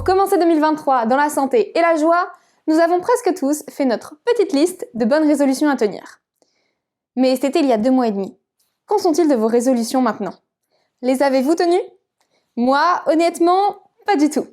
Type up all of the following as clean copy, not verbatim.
Pour commencer 2023 dans la santé et la joie, nous avons presque tous fait notre petite liste de bonnes résolutions à tenir. Mais c'était il y a 2 mois et demi. Qu'en sont-ils de vos résolutions maintenant? Les avez-vous tenues? Moi, honnêtement, pas du tout.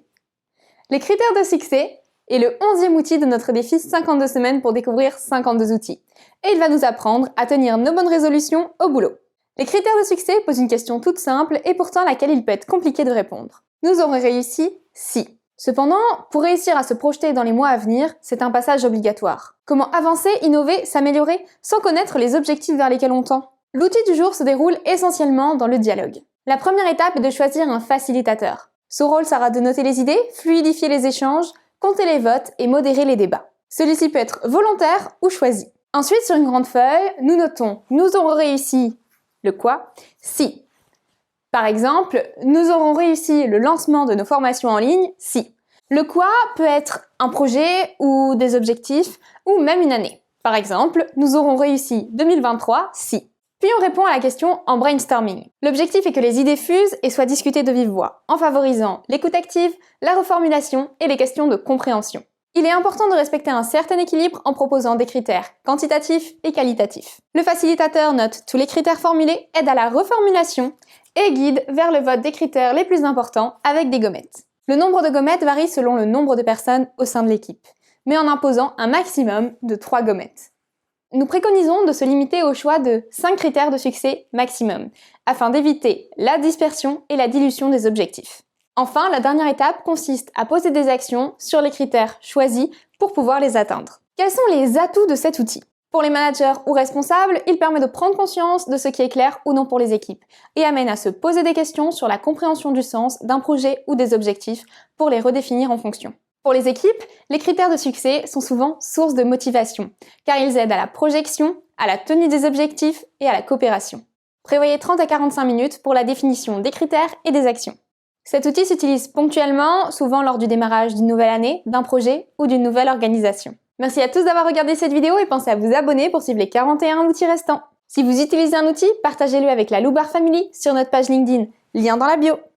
Les critères de succès est le 11e outil de notre défi 52 semaines pour découvrir 52 outils. Et il va nous apprendre à tenir nos bonnes résolutions au boulot. Les critères de succès posent une question toute simple et pourtant à laquelle il peut être compliqué de répondre. Nous aurons réussi si. Cependant, pour réussir à se projeter dans les mois à venir, c'est un passage obligatoire. Comment avancer, innover, s'améliorer sans connaître les objectifs vers lesquels on tend? L'outil du jour se déroule essentiellement dans le dialogue. La première étape est de choisir un facilitateur. Son rôle sera de noter les idées, fluidifier les échanges, compter les votes et modérer les débats. Celui-ci peut être volontaire ou choisi. Ensuite, sur une grande feuille, nous notons « Nous aurons réussi le quoi si ». Par exemple, nous aurons réussi le lancement de nos formations en ligne si. Le quoi peut être un projet ou des objectifs ou même une année. Par exemple, nous aurons réussi 2023 si. Puis on répond à la question en brainstorming. L'objectif est que les idées fusent et soient discutées de vive voix, en favorisant l'écoute active, la reformulation et les questions de compréhension. Il est important de respecter un certain équilibre en proposant des critères quantitatifs et qualitatifs. Le facilitateur note tous les critères formulés, aide à la reformulation et guide vers le vote des critères les plus importants avec des gommettes. Le nombre de gommettes varie selon le nombre de personnes au sein de l'équipe, mais en imposant un maximum de 3 gommettes. Nous préconisons de se limiter au choix de 5 critères de succès maximum, afin d'éviter la dispersion et la dilution des objectifs. Enfin, la dernière étape consiste à poser des actions sur les critères choisis pour pouvoir les atteindre. Quels sont les atouts de cet outil? Pour les managers ou responsables, il permet de prendre conscience de ce qui est clair ou non pour les équipes et amène à se poser des questions sur la compréhension du sens d'un projet ou des objectifs pour les redéfinir en fonction. Pour les équipes, les critères de succès sont souvent source de motivation, car ils aident à la projection, à la tenue des objectifs et à la coopération. Prévoyez 30 à 45 minutes pour la définition des critères et des actions. Cet outil s'utilise ponctuellement, souvent lors du démarrage d'une nouvelle année, d'un projet ou d'une nouvelle organisation. Merci à tous d'avoir regardé cette vidéo et pensez à vous abonner pour suivre les 41 outils restants. Si vous utilisez un outil, partagez-le avec la Loubar Family sur notre page LinkedIn, lien dans la bio.